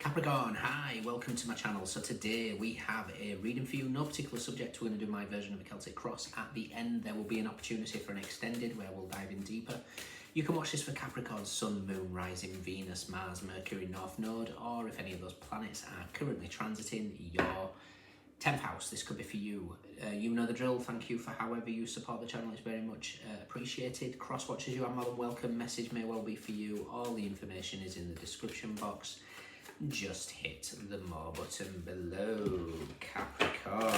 Capricorn, hi, welcome to my channel. So today we have a reading for you, no particular subject. We're going to do my version of a Celtic cross. At the end there will be an opportunity for an extended where we'll dive in deeper. You can watch this for Capricorn, Sun, Moon, Rising, Venus, Mars, Mercury, North Node, or if any of those planets are currently transiting your 10th house. This could be for you. You know the drill. Thank you for however you support the channel. It's very much appreciated. Cross watchers, you are more than welcome. Message may well be for you. All the information is in the description box. Just hit the more button below. Capricorn,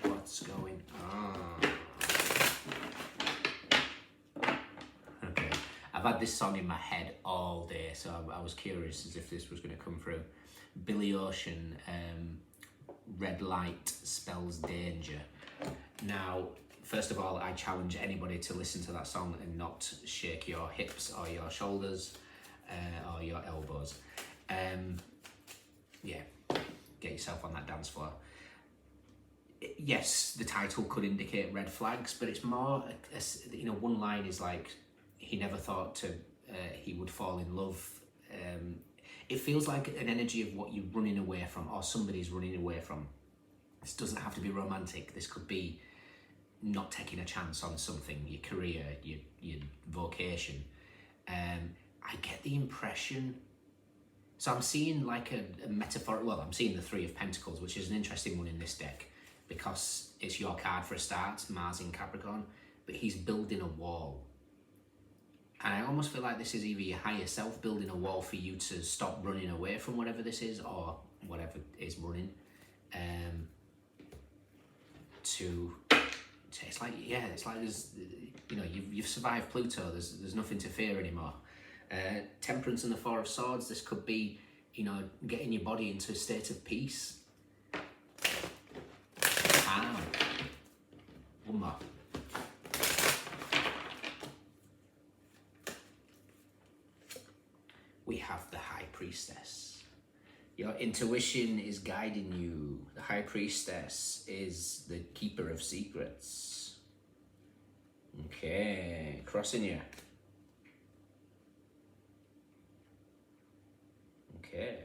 what's going on? Okay, I've had this song in my head all day, so I was curious as if this was going to come through. Billy Ocean, Red Light Spells Danger. Now, first of all, I challenge anybody to listen to that song and not shake your hips or your shoulders or your elbows. Yeah, get yourself on that dance floor. Yes, the title could indicate red flags, but it's more, you know, one line is like, he never thought he would fall in love. It feels like an energy of what you're running away from, or somebody's running away from. This doesn't have to be romantic. This could be not taking a chance on something, your career, your vocation. I get the impression. So I'm seeing like a metaphor, well, I'm seeing the Three of Pentacles, which is an interesting one in this deck because it's your card for a start, Mars in Capricorn, but he's building a wall. And I almost feel like this is either your higher self building a wall for you to stop running away from whatever this is, or whatever is running, it's like, yeah, it's like there's, you know, you've survived Pluto, there's nothing to fear anymore. Temperance and the Four of Swords, this could be, you know, getting your body into a state of peace. One more. We have the High Priestess. Your intuition is guiding you. The High Priestess is the keeper of secrets. Okay, crossing you. Okay.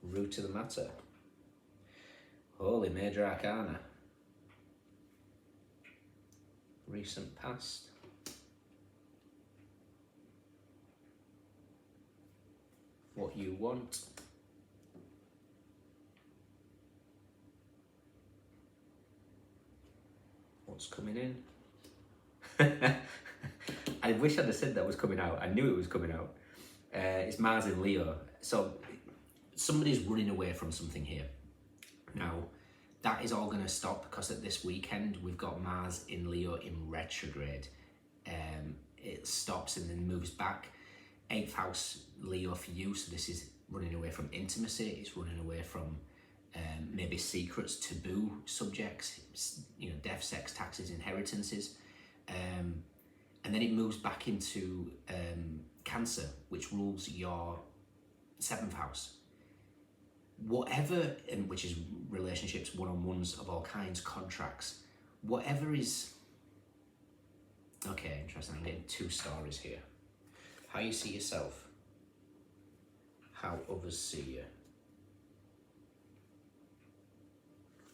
Root of the matter. Holy Major Arcana. Recent past. What you want. What's coming in? I wish I'd have said that was coming out. I knew it was coming out. It's Mars in Leo. So somebody's running away from something here. Now, that is all going to stop because at this weekend, we've got Mars in Leo in retrograde. It stops and then moves back. 8th house Leo for you. So this is running away from intimacy. It's running away from maybe secrets, taboo subjects, you know, death, sex, taxes, inheritances. And then it moves back into Cancer, which rules your 7th house. Whatever, and which is relationships, one-on-ones of all kinds, contracts, whatever is... Okay, interesting. I'm getting two stories here. How you see yourself, how others see you.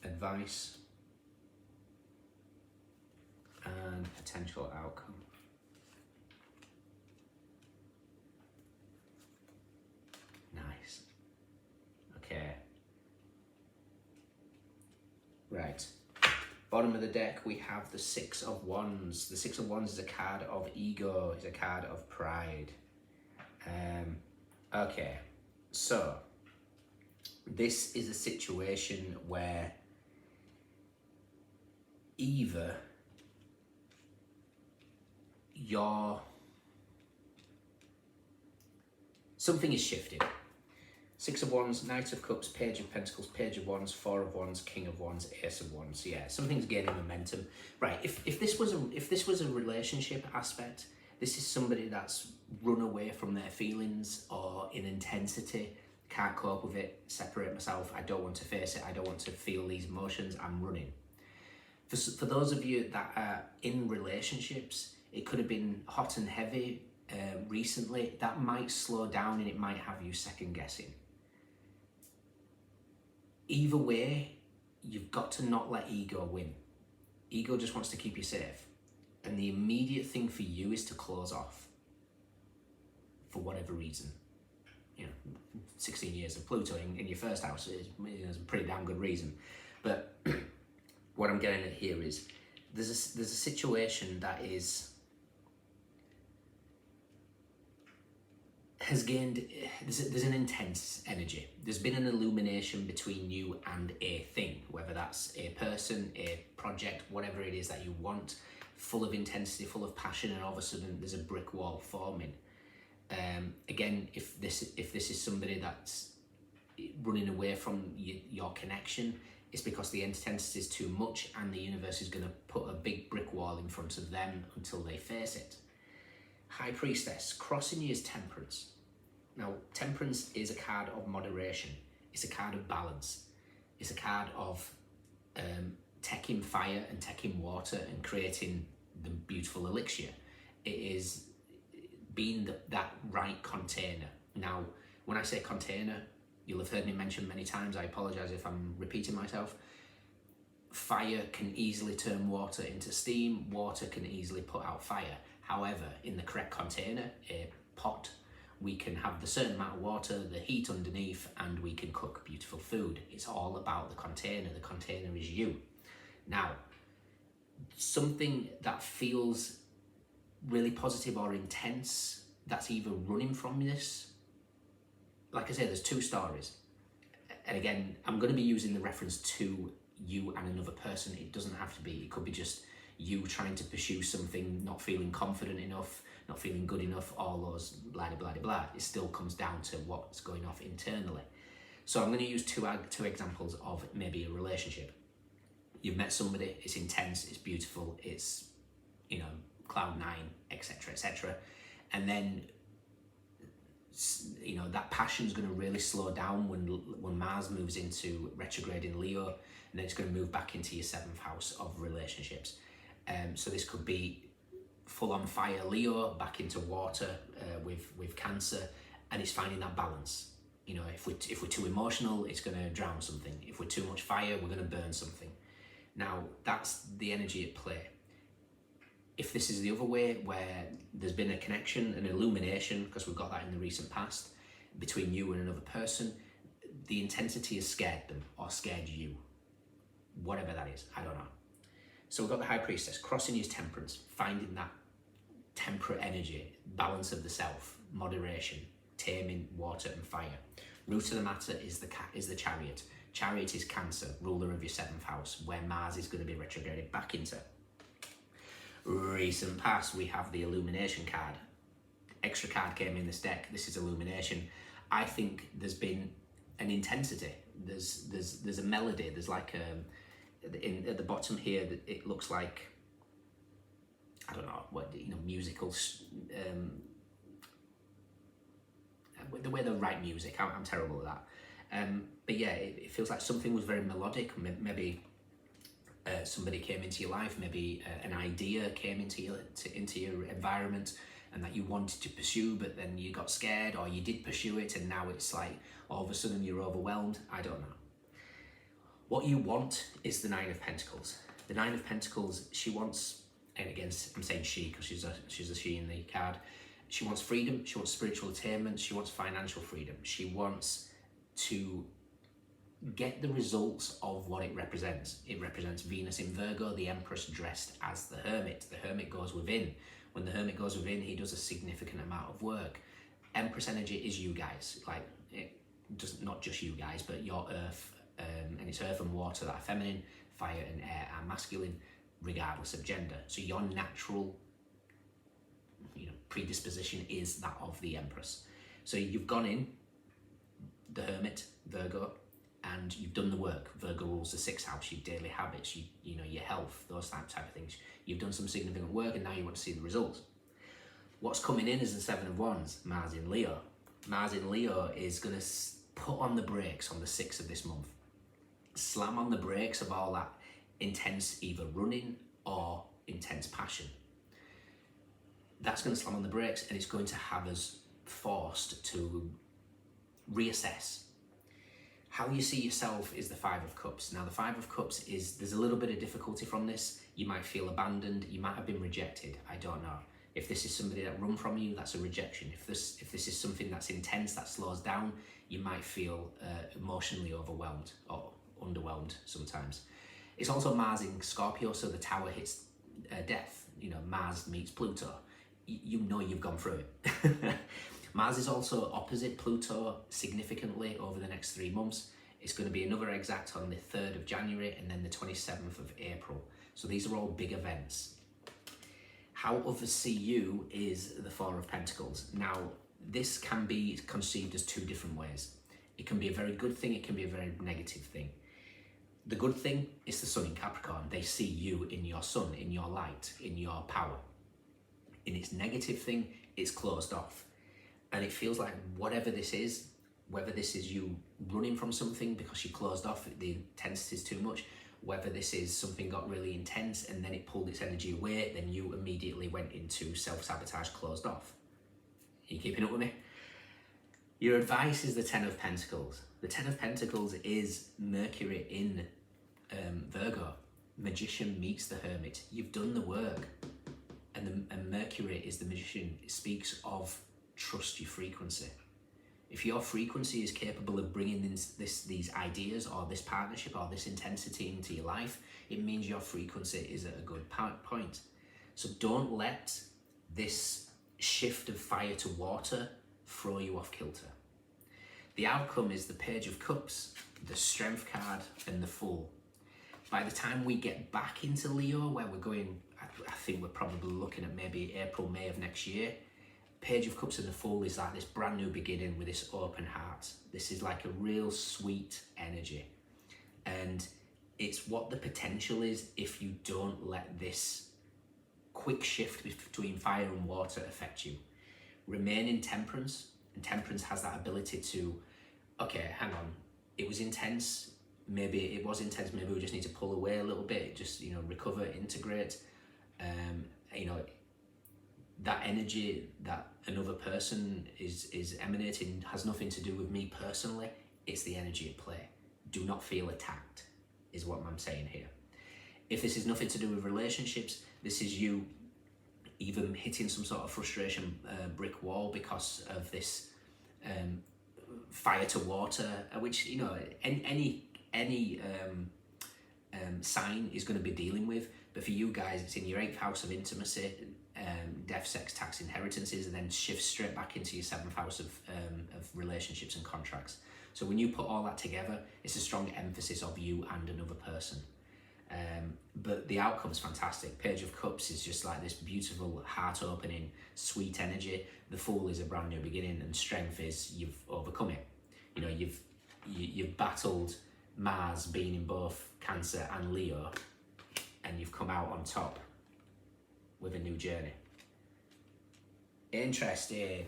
Advice and potential outcome. Nice. Okay. Right. Bottom of the deck, we have the Six of Wands. The Six of Wands is a card of ego, is a card of pride. Okay, so this is a situation where either something is shifted. Six of Wands, Knight of Cups, Page of Pentacles, Page of Wands, Four of Wands, King of Wands, Ace of Wands. Yeah, something's gaining momentum. Right, if this was a relationship aspect, this is somebody that's run away from their feelings or in intensity, can't cope with it, separate myself, I don't want to face it, I don't want to feel these emotions, I'm running. For those of you that are in relationships, it could have been hot and heavy, recently, that might slow down and it might have you second guessing. Either way, you've got to not let ego win. Ego just wants to keep you safe. And the immediate thing for you is to close off for whatever reason. 16 years of Pluto in your first house is a pretty damn good reason. But what I'm getting at here is there's a situation that has gained, there's an intense energy. There's been an illumination between you and a thing, whether that's a person, a project, whatever it is that you want, full of intensity, full of passion, and all of a sudden there's a brick wall forming. Again, if this is somebody that's running away from your connection, it's because the intensity is too much and the universe is going to put a big brick wall in front of them until they face it. High Priestess, crossing you is Temperance. Now, Temperance is a card of moderation. It's a card of balance. It's a card of taking fire and taking water and creating the beautiful elixir. It is being that right container. Now, when I say container, you'll have heard me mention many times, I apologize if I'm repeating myself, fire can easily turn water into steam, water can easily put out fire. However, in the correct container, a pot, we can have the certain amount of water, the heat underneath, and we can cook beautiful food. It's all about the container. The container is you. Now, something that feels really positive or intense that's either running from this, like I say, there's two stories. And again, I'm going to be using the reference to you and another person. It doesn't have to be. It could be just you trying to pursue something, not feeling confident enough, not feeling good enough, all those blah, blah, blah, blah. It still comes down to what's going off internally. So I'm going to use two examples of maybe a relationship. You've met somebody, it's intense, it's beautiful, it's, cloud nine, etc., etc. And then, that passion's going to really slow down when Mars moves into retrograde in Leo, and then it's going to move back into your 7th house of relationships. So this could be full on fire Leo, back into water with Cancer, and it's finding that balance. If we're too emotional, it's going to drown something. If we're too much fire, we're going to burn something. Now, that's the energy at play. If this is the other way, where there's been a connection, an illumination, because we've got that in the recent past, between you and another person, the intensity has scared them or scared you. Whatever that is, I don't know. So we've got the High Priestess, crossing his Temperance, finding that temperate energy, balance of the self, moderation, taming water and fire. Root of the matter is the Chariot. Chariot is Cancer, ruler of your 7th house, where Mars is going to be retrograded back into. Recent past, we have the Illumination card. Extra card came in this deck. This is Illumination. I think there's been an intensity. There's a melody. There's like at the bottom here, it looks like, I don't know what, musical. The way they write music, I'm terrible at that. But yeah, it feels like something was very melodic. Maybe somebody came into your life, maybe an idea came into your environment, and that you wanted to pursue, but then you got scared, or you did pursue it, and now it's like all of a sudden you're overwhelmed. I don't know. What you want is the Nine of Pentacles. The Nine of Pentacles, she wants, and again, I'm saying she because she's a she in the card. She wants freedom, she wants spiritual attainment, she wants financial freedom. She wants to get the results of what it represents. It represents Venus in Virgo, the Empress dressed as the Hermit. The Hermit goes within. When the Hermit goes within, he does a significant amount of work. Empress energy is you guys, like it does not just you guys, but your Earth, and it's Earth and water that are feminine, fire and air are masculine, regardless of gender. So your natural, predisposition is that of the Empress. So you've gone in, the Hermit, Virgo, and you've done the work. Virgo rules the 6th house, your daily habits, your health, those type of things. You've done some significant work, and now you want to see the results. What's coming in is the 7 of Wands, Mars in Leo. Mars in Leo is going to put on the brakes on the 6th of this month. Slam on the brakes of all that intense either running or intense passion. that's going to slam on the brakes, and it's going to have us forced to reassess. How you see yourself is the Five of Cups. Now, the Five of Cups is, there's a little bit of difficulty from this. You might feel abandoned. You might have been rejected. I don't know. If this is somebody that run from you, that's a rejection. If this is something that's intense, that slows down, you might feel emotionally overwhelmed or underwhelmed sometimes. It's also Mars in Scorpio, so the tower hits death. You know, Mars meets Pluto. You know you've gone through it. Mars is also opposite Pluto significantly over the next 3 months. It's going to be another exact on the 3rd of January and then the 27th of April. So these are all big events. How others see you is the Four of Pentacles. Now, this can be conceived as 2 different ways. It can be a very good thing, it can be a very negative thing. The good thing is the Sun in Capricorn. They see you in your sun, in your light, in your power. In its negative thing, it's closed off. And it feels like whatever this is, whether this is you running from something because you closed off, the intensity is too much, whether this is something got really intense and then it pulled its energy away, then you immediately went into self-sabotage, closed off. Are you keeping up with me? Your advice is the Ten of Pentacles. The Ten of Pentacles is Mercury in Virgo. Magician meets the Hermit. You've done the work. And Mercury is the Magician. It speaks of trust your frequency. If your frequency is capable of bringing in these ideas or this partnership or this intensity into your life, it means your frequency is at a good point. So don't let this shift of fire to water throw you off kilter. The outcome is the Page of Cups, the Strength card, and the Fool. By the time we get back into Leo, where we're going, I think we're probably looking at maybe April, May of next year, Page of Cups and the Fool is like this brand new beginning with this open heart. This is like a real sweet energy. And it's what the potential is if you don't let this quick shift between fire and water affect you. Remain in temperance, and temperance has that ability to, okay, hang on, it was intense, maybe it was intense, maybe we just need to pull away a little bit, just, you know, recover, integrate. You know, that energy that another person is emanating has nothing to do with me personally, it's the energy at play. Do not feel attacked, is what I'm saying here. If this is nothing to do with relationships, this is you even hitting some sort of frustration brick wall because of this fire to water, which, you know, any sign is going to be dealing with. But for you guys, it's in your 8th house of intimacy, death, sex, tax, inheritances, and then shifts straight back into your 7th house of relationships and contracts. So when you put all that together, it's a strong emphasis of you and another person. But the outcome's fantastic. Page of Cups is just like this beautiful, heart-opening, sweet energy. The Fool is a brand new beginning, and Strength is you've overcome it. You know, you've battled Mars being in both Cancer and Leo, and you've come out on top with a new journey. Interesting.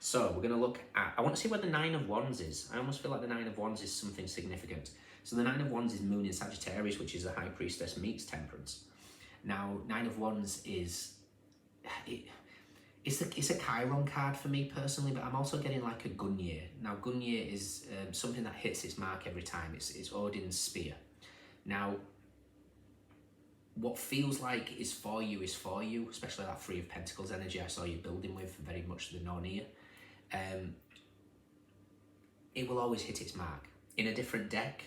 So we're going to look at, I want to see where the Nine of Wands is. I almost feel like the Nine of Wands is something significant. So the Nine of Wands is Moon in Sagittarius, which is the High Priestess meets Temperance. Now, Nine of Wands is, it's a Chiron card for me personally, but I'm also getting like a Gungnir. Now, Gungnir is something that hits its mark every time. It's Odin's spear. Now, what feels like is for you, especially that Three of Pentacles energy I saw you building with, very much the Nornir. It will always hit its mark. In a different deck,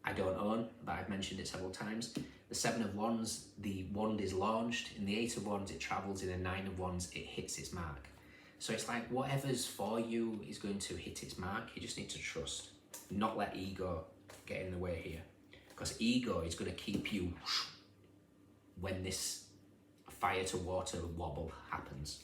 I don't own, but I've mentioned it several times. The Seven of Wands, the wand is launched. In the Eight of Wands, it travels. In the Nine of Wands, it hits its mark. So it's like whatever's for you is going to hit its mark. You just need to trust. Not let ego get in the way here. Because ego is going to keep you when this fire to water wobble happens.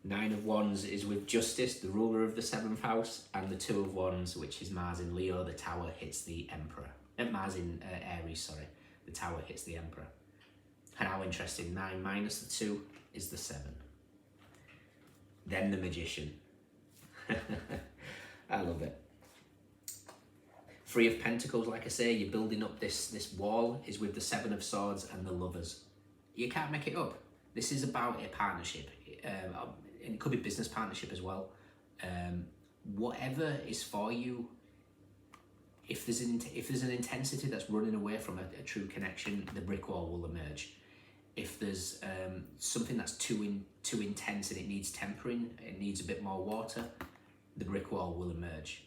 Nine of Wands is with Justice, the ruler of the 7th house, and the Two of Wands, which is Mars in Leo, the tower hits the Emperor. Mars in Aries, sorry. The tower hits the Emperor. And how interesting, 9 minus the 2 is the 7. Then the Magician. I love it. Three of Pentacles, like I say, you're building up this wall, is with the Seven of Swords and the Lovers. You can't make it up. This is about a partnership, and it could be business partnership as well. Whatever is for you, if there's an intensity that's running away from a true connection, the brick wall will emerge. If there's something that's too intense and it needs tempering, it needs a bit more water, the brick wall will emerge.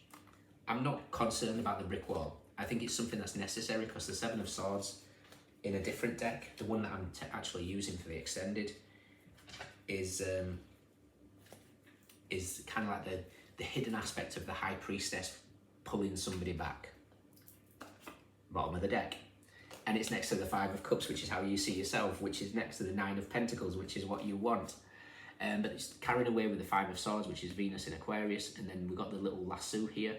I'm not concerned about the brick wall. I think it's something that's necessary because the Seven of Swords in a different deck, the one that I'm actually using for the extended, is kind of like the hidden aspect of the High Priestess pulling somebody back. Bottom of the deck. And it's next to the Five of Cups, which is how you see yourself, which is next to the Nine of Pentacles, which is what you want. But it's carried away with the Five of Swords, which is Venus in Aquarius, and then we've got the little lasso here,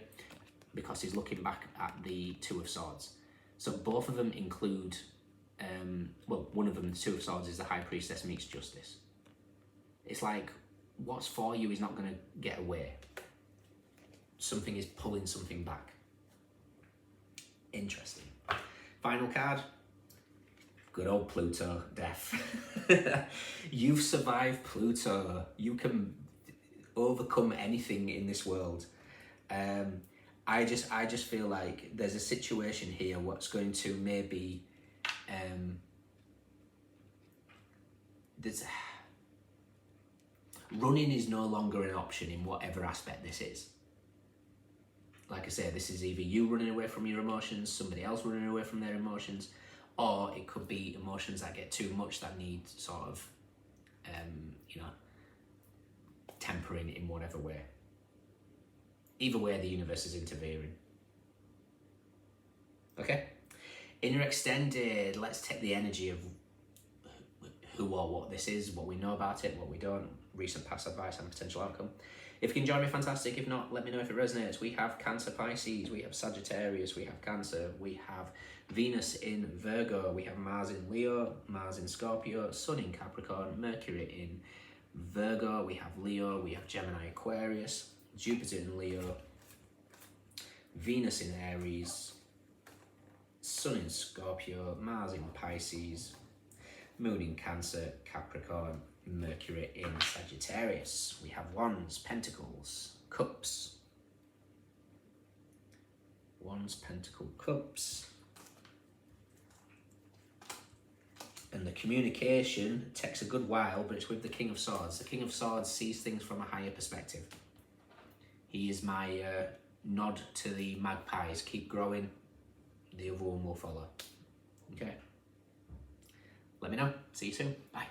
because he's looking back at the Two of Swords. So both of them include, well, one of them, the Two of Swords, is the High Priestess meets Justice. It's like, what's for you is not going to get away. Something is pulling something back. Interesting. Final card. Good old Pluto, death. You've survived Pluto. You can overcome anything in this world. I just feel like there's a situation here what's going to maybe running is no longer an option in whatever aspect this is. Like I say, this is either you running away from your emotions, somebody else running away from their emotions, or it could be emotions that get too much that need sort of, tempering in whatever way. Either way, the universe is interfering. Okay? In your extended, let's take the energy of who or what this is, what we know about it, what we don't, recent past advice and potential outcome. If you can join me, fantastic. If not, let me know if it resonates. We have Cancer, Pisces, we have Sagittarius, we have Cancer, we have Venus in Virgo, we have Mars in Leo, Mars in Scorpio, Sun in Capricorn, Mercury in Virgo, we have Leo, we have Gemini, Aquarius, Jupiter in Leo, Venus in Aries, Sun in Scorpio, Mars in Pisces, Moon in Cancer, Capricorn, Mercury in Sagittarius. We have Wands, Pentacles, Cups. Wands, Pentacle, Cups. And the communication takes a good while, but it's with the King of Swords. The King of Swords sees things from a higher perspective. He is my nod to the magpies. Keep growing. The other one will follow. Okay. Let me know. See you soon. Bye.